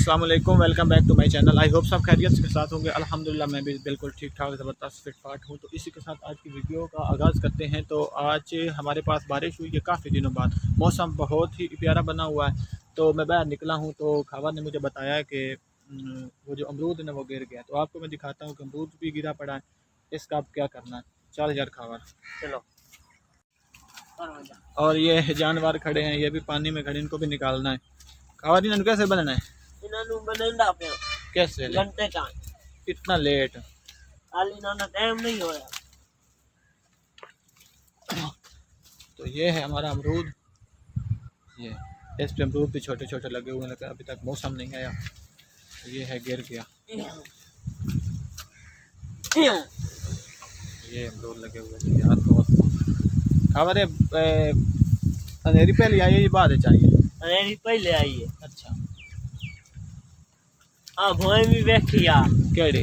अस्सलाम वालेकुम, welcome back to my channel. I hope सब खैरियत के साथ होंगे। अल्हम्दुलिल्लाह मैं भी बिल्कुल ठीक ठाक ज़बरदस्त फिट फाट हूँ। तो इसी के साथ आज की वीडियो का आगाज़ करते हैं। तो आज हमारे पास बारिश हुई है काफ़ी दिनों बाद, मौसम बहुत ही प्यारा बना हुआ है। तो मैं बाहर निकला हूँ तो खावर ने मुझे बताया कि वो जो अमरूद है ना वो गिर गया। तो आपको मैं दिखाता हूँ कि अमरूद भी गिरा पड़ा है, इसका अब क्या करना है। चल यार खावर, चलो। और ये जानवर खड़े हैं, ये भी पानी में खड़े, इनको भी निकालना है। खावर इन्होंने कैसे बनना है? कैसे घंटे का इतना लेट टाइम नहीं हो रहा। तो ये है हमारा अमरूद, ये इस पे अमरूद भी छोटे छोटे लगे हुए हैं, लेकिन अभी तक मौसम नहीं आया। तो ये है गिर गया, ये अमरूद लगे हुए हैं यार बहुत। खावर अंधेरी पहले आई है ये बाद चाहिए? अंधेरी पहले आई है। अच्छा हाँ भोए भी बैठिया केड़ी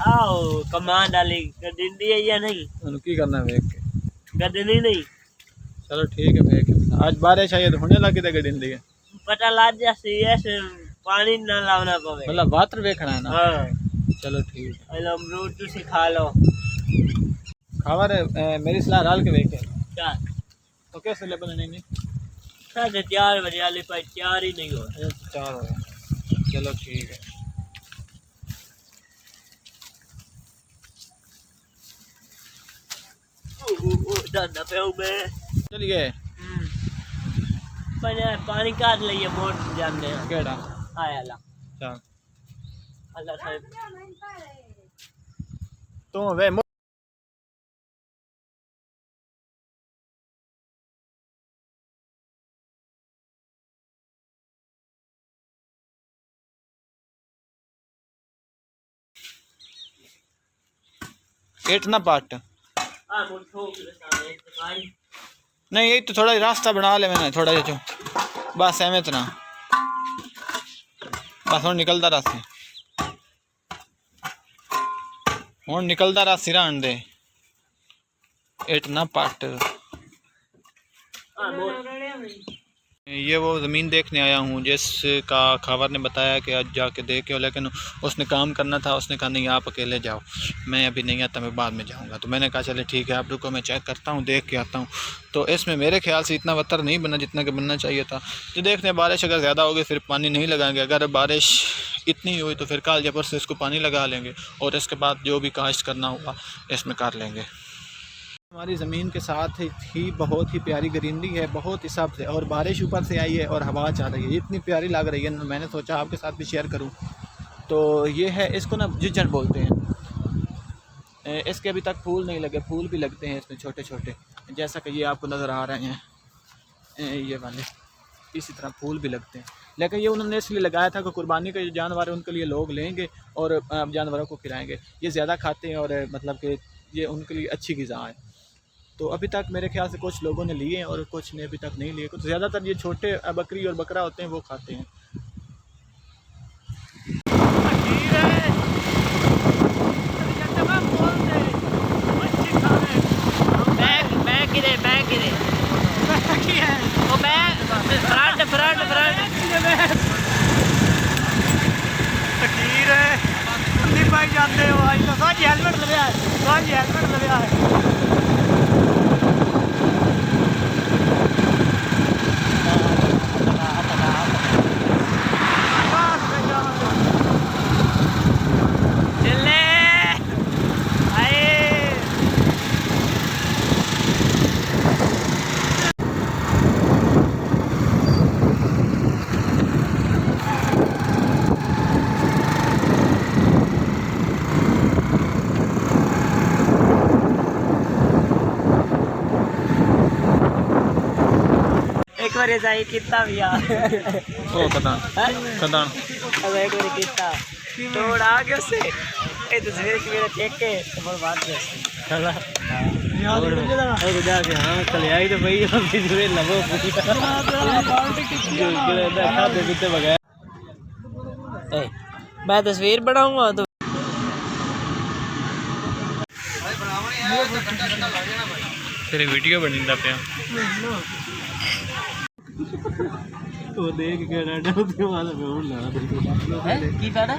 आओ कमान डाली गड्डी है या नहीं उनकी करना है देख के गड्डी नहीं। चलो ठीक है फेंक। आज बारिश आई है तो होने लगी थी गड्डी है पता लग जैसे ऐसे पानी ना लाना पवे, मतलब वाटर देखना है ना। हाँ चलो ठीक है। अमरूद तुसी खा लो। खावर मेरी सलाह डाल के देखे क्या तो कैसे ले बने नहीं 4:30 बजे वाले पर तैयार ही नहीं हो 4 हो गए। चलो ठीक है। चलिए पानी काट लिया मोट जाने केड़ा आया ला चल अल्लाह साहब तो वे एट ना पाट नहीं ये तो थोड़ा रास्ता बना ले मैंने थोड़ा जो बस एवं ना बस हूँ निकलता रास्ते हूँ निकलता रास्ते रहन दे एट ना पाट। ये वो ज़मीन देखने आया हूँ जिसका खावर ने बताया कि आज जाके देखे, लेकिन उसने काम करना था। उसने कहा नहीं आप अकेले जाओ, मैं अभी नहीं आता, मैं बाद में जाऊँगा। तो मैंने कहा चले ठीक है आप रुको, मैं चेक करता हूँ देख के आता हूँ। तो इसमें मेरे ख्याल से इतना वतर नहीं बना जितना कि बनना चाहिए था। तो देखते हैं बारिश अगर ज़्यादा होगी फिर पानी नहीं लगाएंगे, अगर बारिश इतनी हुई तो फिर कल या परसों इसको पानी लगा लेंगे और इसके बाद जो भी काश्त करना होगा इसमें कर लेंगे। हमारी ज़मीन के साथ ही बहुत ही प्यारी ग्रीनरी है, बहुत हिसाब से, और बारिश ऊपर से आई है और हवा चल रही है, इतनी प्यारी लग रही है। मैंने सोचा आपके साथ भी शेयर करूं। तो ये है, इसको ना जिजर बोलते हैं। इसके अभी तक फूल नहीं लगे, फूल भी लगते हैं इसमें छोटे छोटे, जैसा कि ये आपको नज़र आ रहे हैं ये वाले, इसी तरह फूल भी लगते हैं। लेकिन ये उन्होंने इसलिए लगाया था कि कुर्बानी के जो जानवर हैं उनके लिए लोग लेंगे और जानवरों को खिलाएँगे। ये ज़्यादा खाते हैं और मतलब कि ये उनके लिए अच्छी ग़िज़ा है। तो अभी तक मेरे ख्याल से कुछ लोगों ने लिए हैं और कुछ ने अभी तक नहीं लिए। कुछ ज़्यादातर ये छोटे बकरी और बकरा होते हैं वो खाते हैं। जाते हो आज तो साझी हेलमेट लगा है, साझी हेलमेट लगा है। एक बार जाई कितना भी यार ओ कदां कदां अब एक बार कितना तोड़ आ गया से ए तस्वीर की मेरा चेक के और बात कर चला यार और जाके हां चल आई तो भाई हम भी लवो पूरी पार्टी की देखा दे कितने बगैर ए मैं तस्वीर बनाऊंगा तो तेरी वीडियो बनी ना पे ਉਹ ਦੇਖ ਕੇ ਡਾਡਾ ਉੱਤੇ ਵਾਲਾ ਮੈਂ ਹੁਣ ਲਾ ਦੇ ਕੀ ਕਾੜਾ